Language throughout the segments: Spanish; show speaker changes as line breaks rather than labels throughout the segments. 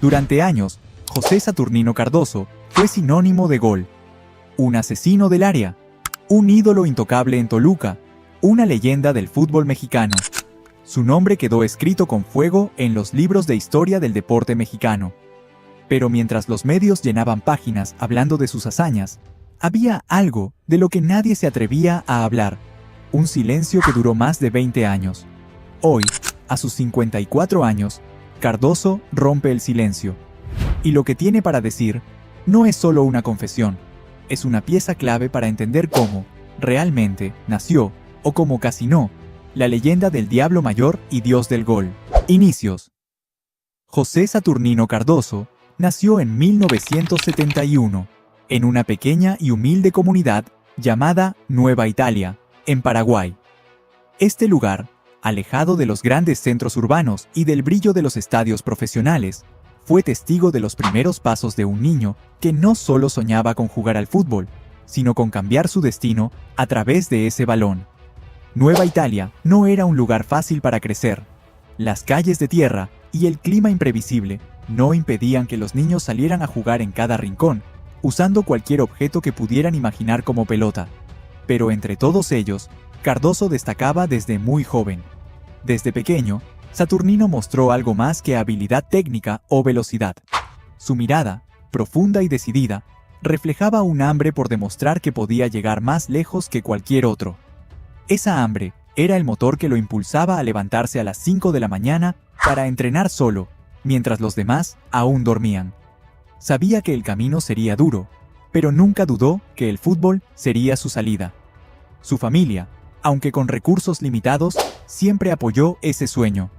Durante años, José Saturnino Cardoso fue sinónimo de gol, un asesino del área, un ídolo intocable en Toluca, una leyenda del fútbol mexicano. Su nombre quedó escrito con fuego en los libros de historia del deporte mexicano. Pero mientras los medios llenaban páginas hablando de sus hazañas, había algo de lo que nadie se atrevía a hablar, un silencio que duró más de 20 años. Hoy, a sus 54 años, Cardoso rompe el silencio. Y lo que tiene para decir no es solo una confesión, es una pieza clave para entender cómo, realmente, nació, o como casi no, la leyenda del Diablo Mayor y Dios del Gol. Inicios. José Saturnino Cardoso nació en 1971, en una pequeña y humilde comunidad llamada Nueva Italia, en Paraguay. Este lugar, alejado de los grandes centros urbanos y del brillo de los estadios profesionales, fue testigo de los primeros pasos de un niño que no solo soñaba con jugar al fútbol, sino con cambiar su destino a través de ese balón. Nueva Italia no era un lugar fácil para crecer. Las calles de tierra y el clima imprevisible no impedían que los niños salieran a jugar en cada rincón, usando cualquier objeto que pudieran imaginar como pelota. Pero entre todos ellos, Cardoso destacaba desde muy joven. Desde pequeño, Saturnino mostró algo más que habilidad técnica o velocidad. Su mirada, profunda y decidida, reflejaba un hambre por demostrar que podía llegar más lejos que cualquier otro. Esa hambre era el motor que lo impulsaba a levantarse a las 5 de la mañana para entrenar solo, mientras los demás aún dormían. Sabía que el camino sería duro, pero nunca dudó que el fútbol sería su salida. Su familia, aunque con recursos limitados, siempre apoyó ese sueño.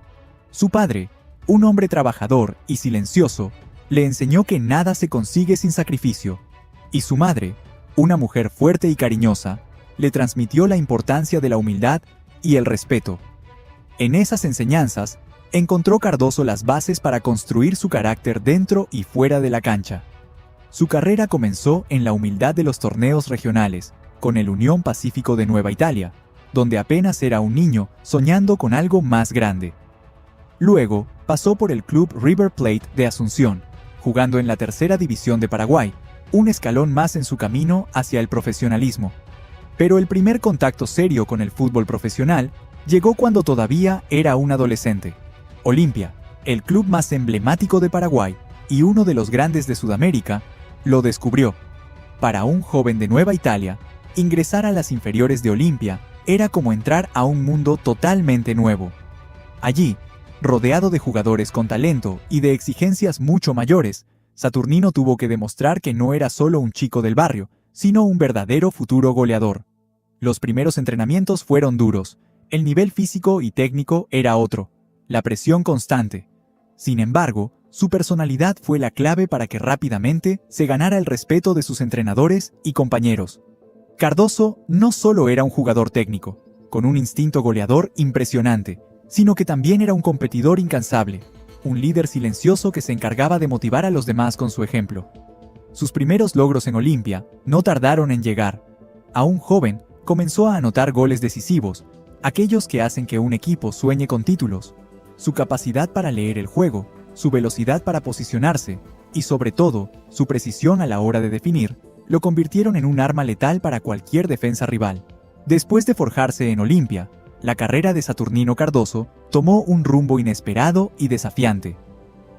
Su padre, un hombre trabajador y silencioso, le enseñó que nada se consigue sin sacrificio, y su madre, una mujer fuerte y cariñosa, le transmitió la importancia de la humildad y el respeto. En esas enseñanzas, encontró Cardoso las bases para construir su carácter dentro y fuera de la cancha. Su carrera comenzó en la humildad de los torneos regionales, con el Unión Pacífico de Nueva Italia, donde apenas era un niño soñando con algo más grande. Luego, pasó por el club River Plate de Asunción, jugando en la tercera división de Paraguay, un escalón más en su camino hacia el profesionalismo. Pero el primer contacto serio con el fútbol profesional llegó cuando todavía era un adolescente. Olimpia, el club más emblemático de Paraguay y uno de los grandes de Sudamérica, lo descubrió. Para un joven de Nueva Italia, ingresar a las inferiores de Olimpia era como entrar a un mundo totalmente nuevo. Allí, rodeado de jugadores con talento y de exigencias mucho mayores, Saturnino tuvo que demostrar que no era solo un chico del barrio, sino un verdadero futuro goleador. Los primeros entrenamientos fueron duros, el nivel físico y técnico era otro, la presión constante. Sin embargo, su personalidad fue la clave para que rápidamente se ganara el respeto de sus entrenadores y compañeros. Cardoso no solo era un jugador técnico, con un instinto goleador impresionante, sino que también era un competidor incansable, un líder silencioso que se encargaba de motivar a los demás con su ejemplo. Sus primeros logros en Olimpia no tardaron en llegar. Aún joven, comenzó a anotar goles decisivos, aquellos que hacen que un equipo sueñe con títulos. Su capacidad para leer el juego, su velocidad para posicionarse y, sobre todo, su precisión a la hora de definir, lo convirtieron en un arma letal para cualquier defensa rival. Después de forjarse en Olimpia, la carrera de Saturnino Cardoso tomó un rumbo inesperado y desafiante.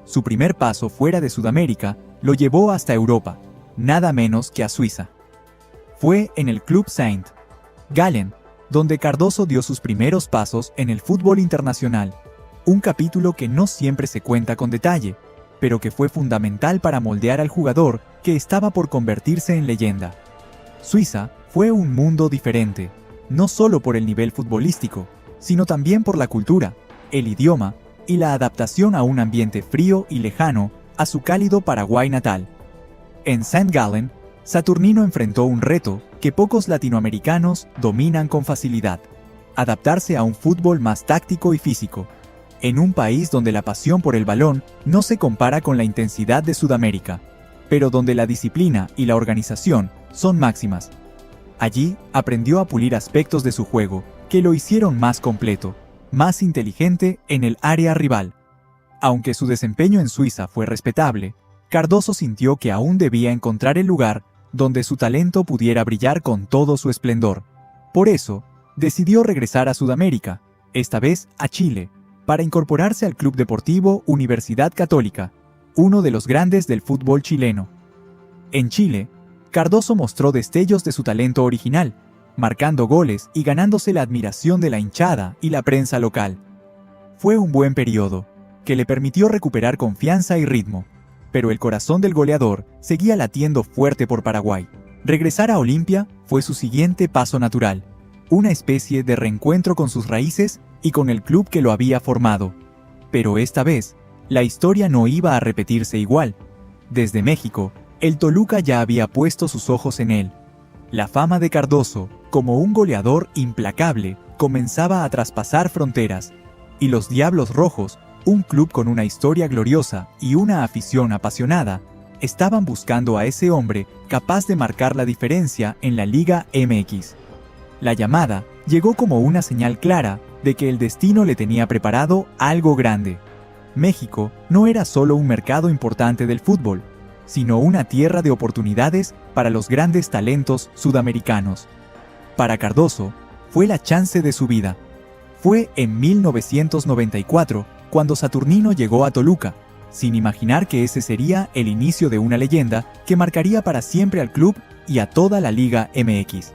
Su primer paso fuera de Sudamérica lo llevó hasta Europa, nada menos que a Suiza. Fue en el Club St. Gallen, donde Cardoso dio sus primeros pasos en el fútbol internacional, un capítulo que no siempre se cuenta con detalle, pero que fue fundamental para moldear al jugador que estaba por convertirse en leyenda. Suiza fue un mundo diferente, no solo por el nivel futbolístico, sino también por la cultura, el idioma y la adaptación a un ambiente frío y lejano a su cálido Paraguay natal. En St. Gallen, Saturnino enfrentó un reto que pocos latinoamericanos dominan con facilidad: adaptarse a un fútbol más táctico y físico, en un país donde la pasión por el balón no se compara con la intensidad de Sudamérica, pero donde la disciplina y la organización son máximas. Allí aprendió a pulir aspectos de su juego que lo hicieron más completo, más inteligente en el área rival. Aunque su desempeño en Suiza fue respetable, Cardoso sintió que aún debía encontrar el lugar donde su talento pudiera brillar con todo su esplendor. Por eso, decidió regresar a Sudamérica, esta vez a Chile, para incorporarse al Club Deportivo Universidad Católica, uno de los grandes del fútbol chileno. En Chile, Cardoso mostró destellos de su talento original, marcando goles y ganándose la admiración de la hinchada y la prensa local. Fue un buen periodo, que le permitió recuperar confianza y ritmo, pero el corazón del goleador seguía latiendo fuerte por Paraguay. Regresar a Olimpia fue su siguiente paso natural, una especie de reencuentro con sus raíces y con el club que lo había formado. Pero esta vez, la historia no iba a repetirse igual. Desde México, el Toluca ya había puesto sus ojos en él. La fama de Cardoso, como un goleador implacable, comenzaba a traspasar fronteras, y los Diablos Rojos, un club con una historia gloriosa y una afición apasionada, estaban buscando a ese hombre capaz de marcar la diferencia en la Liga MX. La llamada llegó como una señal clara de que el destino le tenía preparado algo grande. México no era solo un mercado importante del fútbol, sino una tierra de oportunidades para los grandes talentos sudamericanos. Para Cardoso, fue la chance de su vida. Fue en 1994 cuando Saturnino llegó a Toluca, sin imaginar que ese sería el inicio de una leyenda que marcaría para siempre al club y a toda la Liga MX.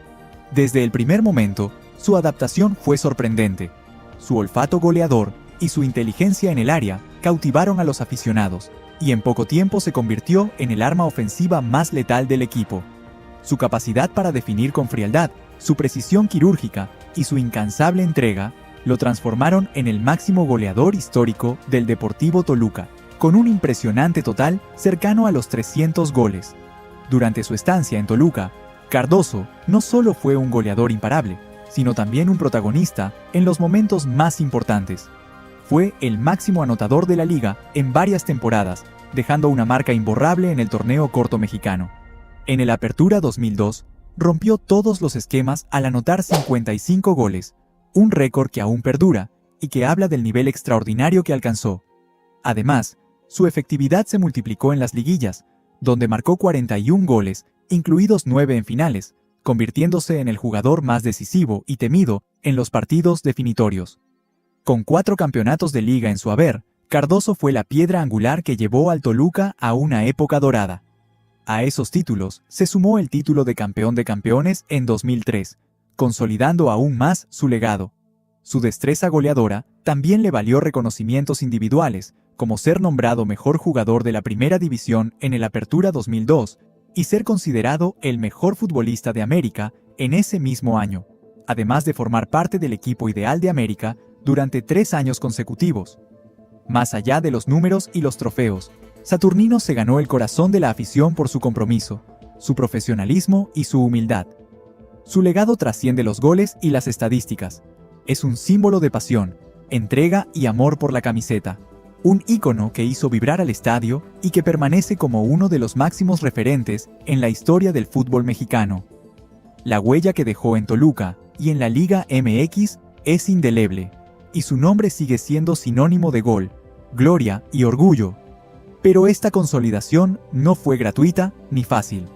Desde el primer momento, su adaptación fue sorprendente. Su olfato goleador y su inteligencia en el área cautivaron a los aficionados, y en poco tiempo se convirtió en el arma ofensiva más letal del equipo. Su capacidad para definir con frialdad, su precisión quirúrgica y su incansable entrega lo transformaron en el máximo goleador histórico del Deportivo Toluca, con un impresionante total cercano a los 300 goles. Durante su estancia en Toluca, Cardoso no solo fue un goleador imparable, sino también un protagonista en los momentos más importantes. Fue el máximo anotador de la liga en varias temporadas, dejando una marca imborrable en el torneo corto mexicano. En el Apertura 2002, rompió todos los esquemas al anotar 55 goles, un récord que aún perdura y que habla del nivel extraordinario que alcanzó. Además, su efectividad se multiplicó en las liguillas, donde marcó 41 goles, incluidos 9 en finales, convirtiéndose en el jugador más decisivo y temido en los partidos definitorios. Con 4 campeonatos de liga en su haber, Cardoso fue la piedra angular que llevó al Toluca a una época dorada. A esos títulos se sumó el título de campeón de campeones en 2003, consolidando aún más su legado. Su destreza goleadora también le valió reconocimientos individuales, como ser nombrado mejor jugador de la primera división en el Apertura 2002 y ser considerado el mejor futbolista de América en ese mismo año, además de formar parte del equipo ideal de América durante 3 años consecutivos. Más allá de los números y los trofeos, Saturnino se ganó el corazón de la afición por su compromiso, su profesionalismo y su humildad. Su legado trasciende los goles y las estadísticas. Es un símbolo de pasión, entrega y amor por la camiseta. Un ícono que hizo vibrar al estadio y que permanece como uno de los máximos referentes en la historia del fútbol mexicano. La huella que dejó en Toluca y en la Liga MX es indeleble, y su nombre sigue siendo sinónimo de gol, gloria y orgullo. Pero esta consolidación no fue gratuita ni fácil.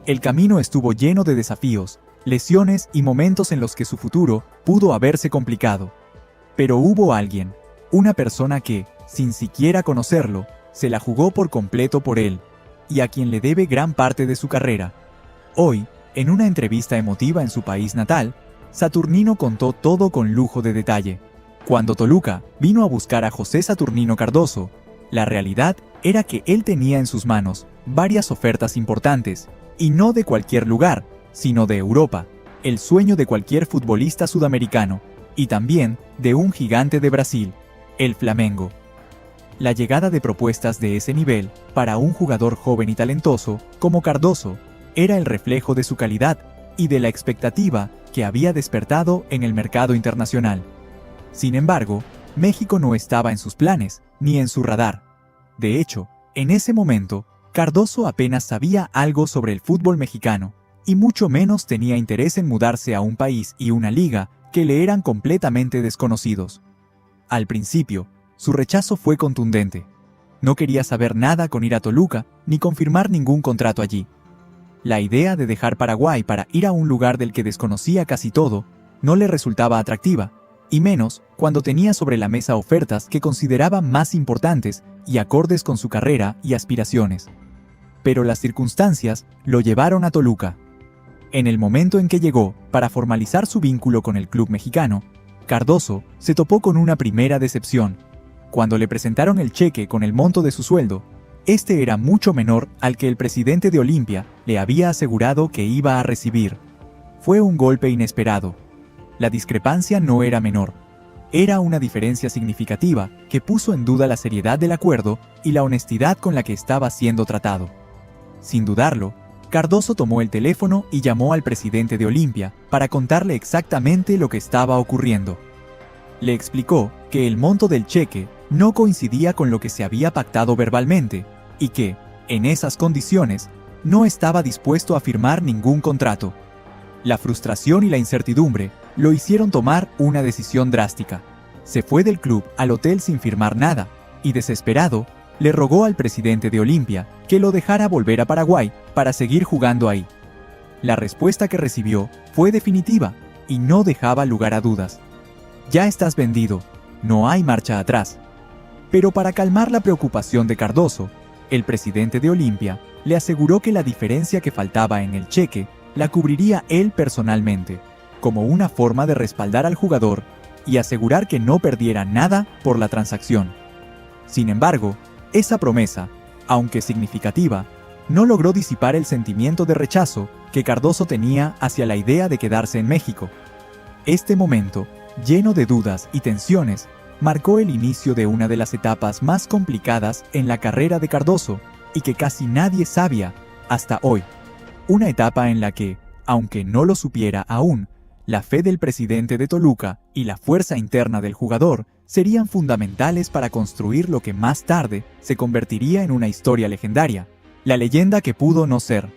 El camino estuvo lleno de desafíos, lesiones y momentos en los que su futuro pudo haberse complicado. Pero hubo alguien, una persona que, sin siquiera conocerlo, se la jugó por completo por él, y a quien le debe gran parte de su carrera. Hoy, en una entrevista emotiva en su país natal, Saturnino contó todo con lujo de detalle. Cuando Toluca vino a buscar a José Saturnino Cardoso, la realidad era que él tenía en sus manos varias ofertas importantes, y no de cualquier lugar, sino de Europa, el sueño de cualquier futbolista sudamericano, y también de un gigante de Brasil, el Flamengo. La llegada de propuestas de ese nivel para un jugador joven y talentoso como Cardoso era el reflejo de su calidad y de la expectativa que había despertado en el mercado internacional. Sin embargo, México no estaba en sus planes ni en su radar. De hecho, en ese momento, Cardoso apenas sabía algo sobre el fútbol mexicano y mucho menos tenía interés en mudarse a un país y una liga que le eran completamente desconocidos. Al principio, Su rechazo fue contundente. No quería saber nada con ir a Toluca ni confirmar ningún contrato allí. La idea de dejar Paraguay para ir a un lugar del que desconocía casi todo no le resultaba atractiva, y menos cuando tenía sobre la mesa ofertas que consideraba más importantes y acordes con su carrera y aspiraciones. Pero las circunstancias lo llevaron a Toluca. En el momento en que llegó para formalizar su vínculo con el club mexicano, Cardoso se topó con una primera decepción. Cuando le presentaron el cheque con el monto de su sueldo, este era mucho menor al que el presidente de Olimpia le había asegurado que iba a recibir. Fue un golpe inesperado. La discrepancia no era menor. Era una diferencia significativa que puso en duda la seriedad del acuerdo y la honestidad con la que estaba siendo tratado. Sin dudarlo, Cardoso tomó el teléfono y llamó al presidente de Olimpia para contarle exactamente lo que estaba ocurriendo. Le explicó que el monto del cheque no coincidía con lo que se había pactado verbalmente y que, en esas condiciones, no estaba dispuesto a firmar ningún contrato. La frustración y la incertidumbre lo hicieron tomar una decisión drástica. Se fue del club al hotel sin firmar nada y, desesperado, le rogó al presidente de Olimpia que lo dejara volver a Paraguay para seguir jugando ahí. La respuesta que recibió fue definitiva y no dejaba lugar a dudas. Ya estás vendido, no hay marcha atrás. Pero para calmar la preocupación de Cardoso, el presidente de Olimpia le aseguró que la diferencia que faltaba en el cheque la cubriría él personalmente, como una forma de respaldar al jugador y asegurar que no perdiera nada por la transacción. Sin embargo, esa promesa, aunque significativa, no logró disipar el sentimiento de rechazo que Cardoso tenía hacia la idea de quedarse en México. Este momento, lleno de dudas y tensiones, marcó el inicio de una de las etapas más complicadas en la carrera de Cardoso y que casi nadie sabía hasta hoy. Una etapa en la que, aunque no lo supiera aún, la fe del presidente de Toluca y la fuerza interna del jugador serían fundamentales para construir lo que más tarde se convertiría en una historia legendaria, la leyenda que pudo no ser.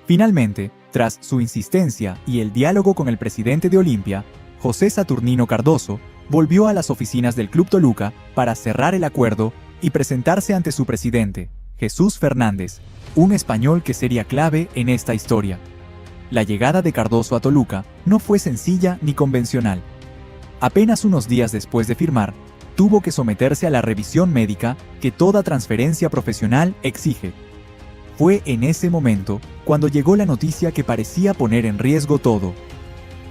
Finalmente, tras su insistencia y el diálogo con el presidente de Olimpia, José Saturnino Cardoso volvió a las oficinas del Club Toluca para cerrar el acuerdo y presentarse ante su presidente, Jesús Fernández, un español que sería clave en esta historia. La llegada de Cardoso a Toluca no fue sencilla ni convencional. Apenas unos días después de firmar, tuvo que someterse a la revisión médica que toda transferencia profesional exige. Fue en ese momento cuando llegó la noticia que parecía poner en riesgo todo.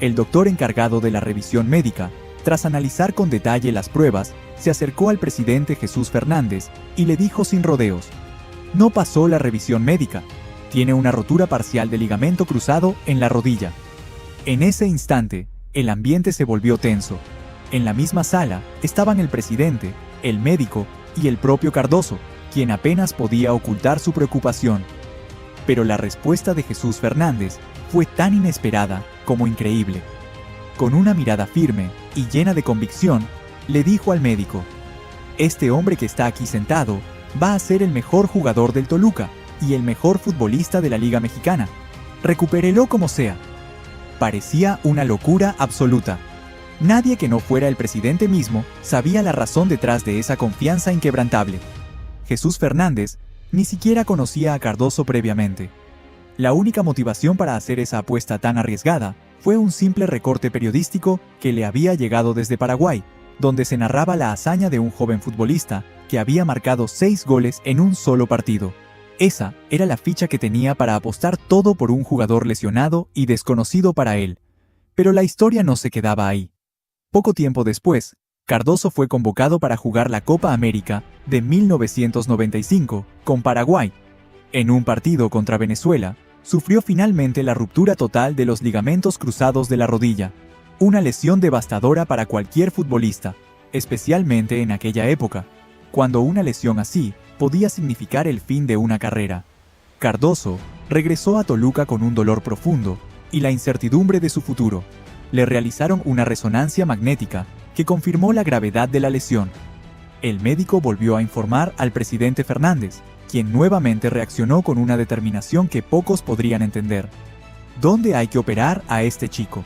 El doctor encargado de la revisión médica, tras analizar con detalle las pruebas, se acercó al presidente Jesús Fernández y le dijo sin rodeos: «No pasó la revisión médica. Tiene una rotura parcial de ligamento cruzado en la rodilla». En ese instante, el ambiente se volvió tenso. En la misma sala estaban el presidente, el médico y el propio Cardoso, quien apenas podía ocultar su preocupación. Pero la respuesta de Jesús Fernández fue tan inesperada como increíble. Con una mirada firme y llena de convicción, le dijo al médico: «Este hombre que está aquí sentado va a ser el mejor jugador del Toluca y el mejor futbolista de la Liga Mexicana. Recupérelo como sea». Parecía una locura absoluta. Nadie que no fuera el presidente mismo sabía la razón detrás de esa confianza inquebrantable. Jesús Fernández ni siquiera conocía a Cardoso previamente. La única motivación para hacer esa apuesta tan arriesgada fue un simple recorte periodístico que le había llegado desde Paraguay, donde se narraba la hazaña de un joven futbolista que había marcado 6 goles en un solo partido. Esa era la ficha que tenía para apostar todo por un jugador lesionado y desconocido para él. Pero la historia no se quedaba ahí. Poco tiempo después, Cardoso fue convocado para jugar la Copa América de 1995 con Paraguay. En un partido contra Venezuela, sufrió finalmente la ruptura total de los ligamentos cruzados de la rodilla, una lesión devastadora para cualquier futbolista, especialmente en aquella época, cuando una lesión así podía significar el fin de una carrera. Cardoso regresó a Toluca con un dolor profundo y la incertidumbre de su futuro. Le realizaron una resonancia magnética que confirmó la gravedad de la lesión. El médico volvió a informar al presidente Fernández, quien nuevamente reaccionó con una determinación que pocos podrían entender. «¿Dónde hay que operar a este chico?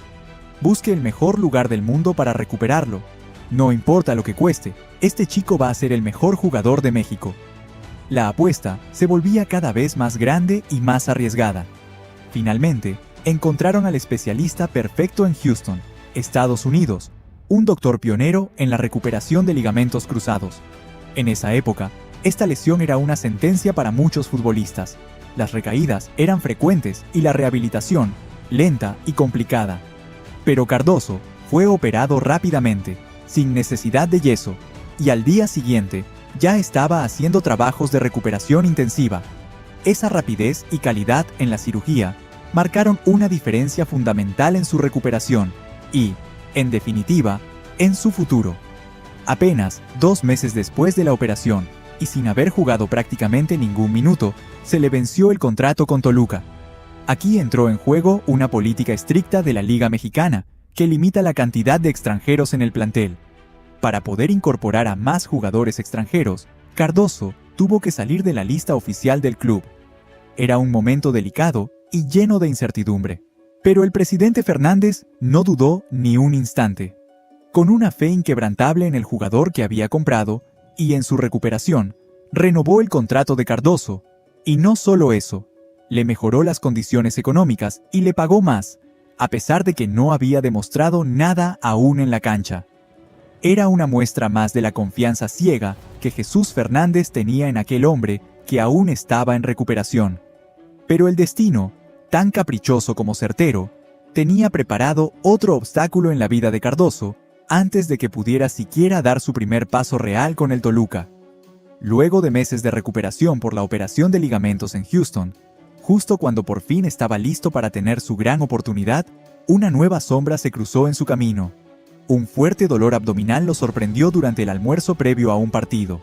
Busque el mejor lugar del mundo para recuperarlo. No importa lo que cueste, este chico va a ser el mejor jugador de México. La apuesta se volvía cada vez más grande y más arriesgada. Finalmente, encontraron al especialista perfecto en Houston, Estados Unidos, un doctor pionero en la recuperación de ligamentos cruzados. En esa época, esta lesión era una sentencia para muchos futbolistas. Las recaídas eran frecuentes y la rehabilitación, lenta y complicada. Pero Cardoso fue operado rápidamente, sin necesidad de yeso, y al día siguiente ya estaba haciendo trabajos de recuperación intensiva. Esa rapidez y calidad en la cirugía marcaron una diferencia fundamental en su recuperación y, en definitiva, en su futuro. Apenas 2 meses después de la operación, y sin haber jugado prácticamente ningún minuto, se le venció el contrato con Toluca. Aquí entró en juego una política estricta de la Liga Mexicana, que limita la cantidad de extranjeros en el plantel. Para poder incorporar a más jugadores extranjeros, Cardoso tuvo que salir de la lista oficial del club. Era un momento delicado y lleno de incertidumbre. Pero el presidente Fernández no dudó ni un instante. Con una fe inquebrantable en el jugador que había comprado y en su recuperación, renovó el contrato de Cardoso. Y no solo eso, le mejoró las condiciones económicas y le pagó más, a pesar de que no había demostrado nada aún en la cancha. Era una muestra más de la confianza ciega que Jesús Fernández tenía en aquel hombre que aún estaba en recuperación. Pero el destino, tan caprichoso como certero, tenía preparado otro obstáculo en la vida de Cardoso antes de que pudiera siquiera dar su primer paso real con el Toluca. Luego de meses de recuperación por la operación de ligamentos en Houston, justo cuando por fin estaba listo para tener su gran oportunidad, una nueva sombra se cruzó en su camino. Un fuerte dolor abdominal lo sorprendió durante el almuerzo previo a un partido.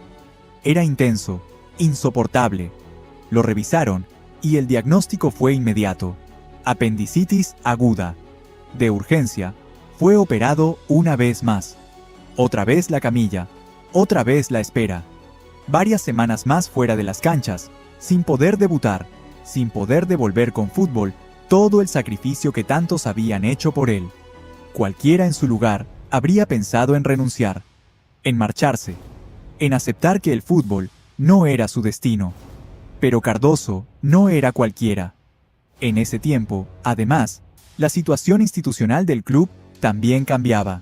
Era intenso, insoportable. Lo revisaron y el diagnóstico fue inmediato: apendicitis aguda. De urgencia, fue operado una vez más. Otra vez la camilla, otra vez la espera. Varias semanas más fuera de las canchas, sin poder debutar, sin poder devolver con fútbol todo el sacrificio que tantos habían hecho por él. Cualquiera en su lugar habría pensado en renunciar, en marcharse, en aceptar que el fútbol no era su destino. Pero Cardoso no era cualquiera. En ese tiempo, además, la situación institucional del club también cambiaba.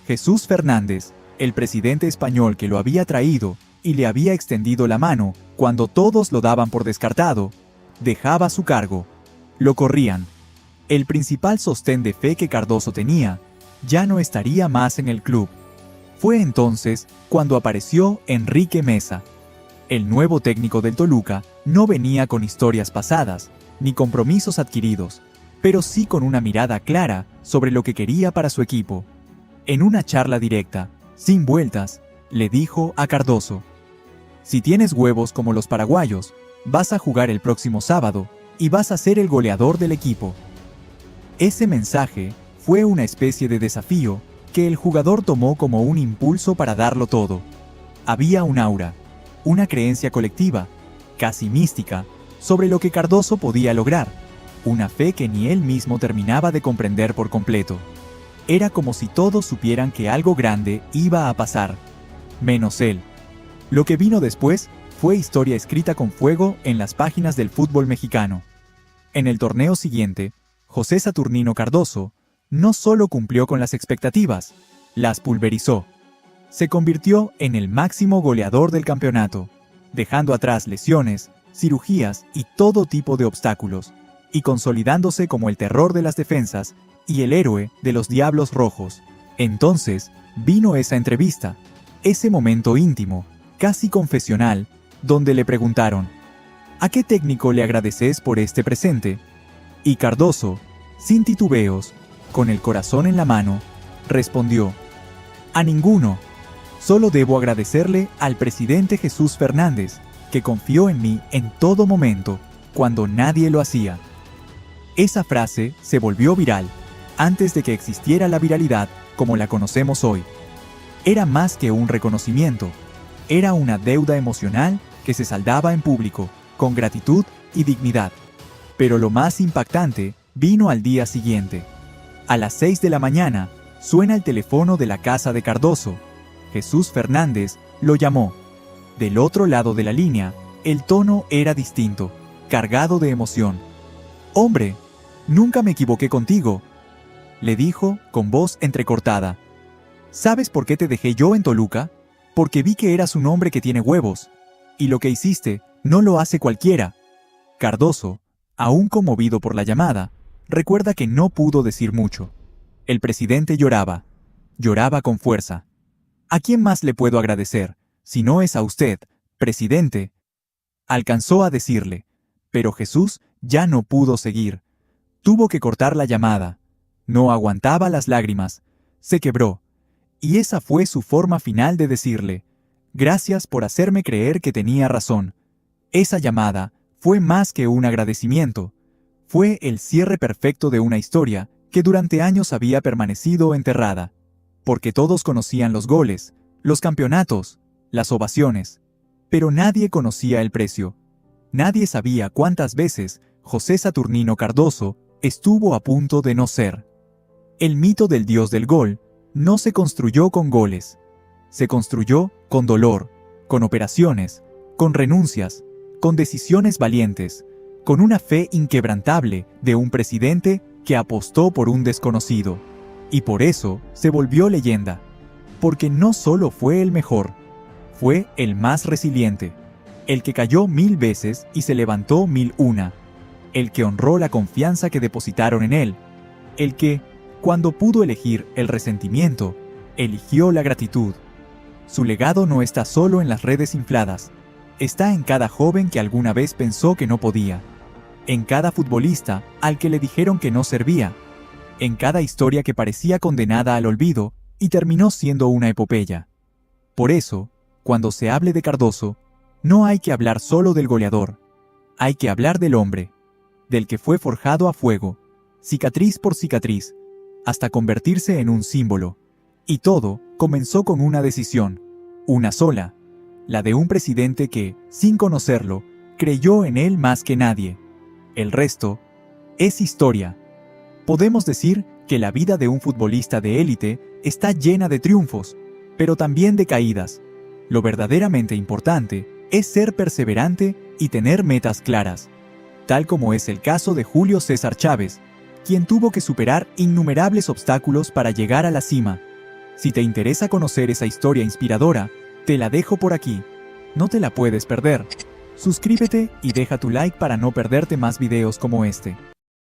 Jesús Fernández, el presidente español que lo había traído y le había extendido la mano cuando todos lo daban por descartado, dejaba su cargo. Lo corrían. El principal sostén de fe que Cardoso tenía ya no estaría más en el club. Fue entonces cuando apareció Enrique Meza. El nuevo técnico del Toluca no venía con historias pasadas, ni compromisos adquiridos, pero sí con una mirada clara sobre lo que quería para su equipo. En una charla directa, sin vueltas, le dijo a Cardoso: si tienes huevos como los paraguayos, vas a jugar el próximo sábado y vas a ser el goleador del equipo. Ese mensaje fue una especie de desafío que el jugador tomó como un impulso para darlo todo. Había un aura, una creencia colectiva, casi mística, sobre lo que Cardoso podía lograr, una fe que ni él mismo terminaba de comprender por completo. Era como si todos supieran que algo grande iba a pasar, menos él. Lo que vino después fue historia escrita con fuego en las páginas del fútbol mexicano. En el torneo siguiente, José Saturnino Cardoso no solo cumplió con las expectativas, las pulverizó. Se convirtió en el máximo goleador del campeonato, dejando atrás lesiones, cirugías y todo tipo de obstáculos, y consolidándose como el terror de las defensas y el héroe de los Diablos Rojos. Entonces vino esa entrevista, ese momento íntimo, casi confesional, donde le preguntaron: ¿a qué técnico le agradeces por este presente? Y Cardoso, sin titubeos, con el corazón en la mano, respondió: a ninguno. Solo debo agradecerle al presidente Jesús Fernández, que confió en mí en todo momento, cuando nadie lo hacía. Esa frase se volvió viral, antes de que existiera la viralidad como la conocemos hoy. Era más que un reconocimiento, era una deuda emocional que se saldaba en público, con gratitud y dignidad. Pero lo más impactante vino al día siguiente. A las 6 de la mañana, Suena el teléfono de la casa de Cardoso. Jesús Fernández lo llamó. Del otro lado de la línea, el tono era distinto, cargado de emoción. «Hombre, nunca me equivoqué contigo», le dijo con voz entrecortada. «¿Sabes por qué te dejé yo en Toluca? Porque vi que eras un hombre que tiene huevos, y lo que hiciste no lo hace cualquiera». Cardoso, aún conmovido por la llamada, recuerda que no pudo decir mucho. El presidente lloraba con fuerza. «¿A quién más le puedo agradecer, si no es a usted, presidente?», alcanzó a decirle, pero Jesús ya no pudo seguir. Tuvo que cortar la llamada. No aguantaba las lágrimas. Se quebró. Y esa fue su forma final de decirle: «Gracias por hacerme creer que tenía razón». Esa llamada fue más que un agradecimiento. Fue el cierre perfecto de una historia que durante años había permanecido enterrada. Porque todos conocían los goles, los campeonatos, las ovaciones. Pero nadie conocía el precio. Nadie sabía cuántas veces José Saturnino Cardoso estuvo a punto de no ser. El mito del dios del gol no se construyó con goles. Se construyó con dolor, con operaciones, con renuncias, con decisiones valientes, con una fe inquebrantable de un presidente que apostó por un desconocido. Y por eso se volvió leyenda. Porque no solo fue el mejor, fue el más resiliente, el que cayó 1000 veces y se levantó 1001, el que honró la confianza que depositaron en él, el que, cuando pudo elegir el resentimiento, eligió la gratitud. Su legado no está solo en las redes infladas, está en cada joven que alguna vez pensó que no podía, en cada futbolista al que le dijeron que no servía, en cada historia que parecía condenada al olvido y terminó siendo una epopeya. Por eso, cuando se hable de Cardoso, no hay que hablar solo del goleador, hay que hablar del hombre, del que fue forjado a fuego, cicatriz por cicatriz, hasta convertirse en un símbolo. Y todo comenzó con una decisión, una sola, la de un presidente que, sin conocerlo, creyó en él más que nadie. El resto es historia. Podemos decir que la vida de un futbolista de élite está llena de triunfos, pero también de caídas. Lo verdaderamente importante es ser perseverante y tener metas claras, tal como es el caso de Julio César Chávez, quien tuvo que superar innumerables obstáculos para llegar a la cima. Si te interesa conocer esa historia inspiradora, te la dejo por aquí. No te la puedes perder. Suscríbete y deja tu like para no perderte más videos como este.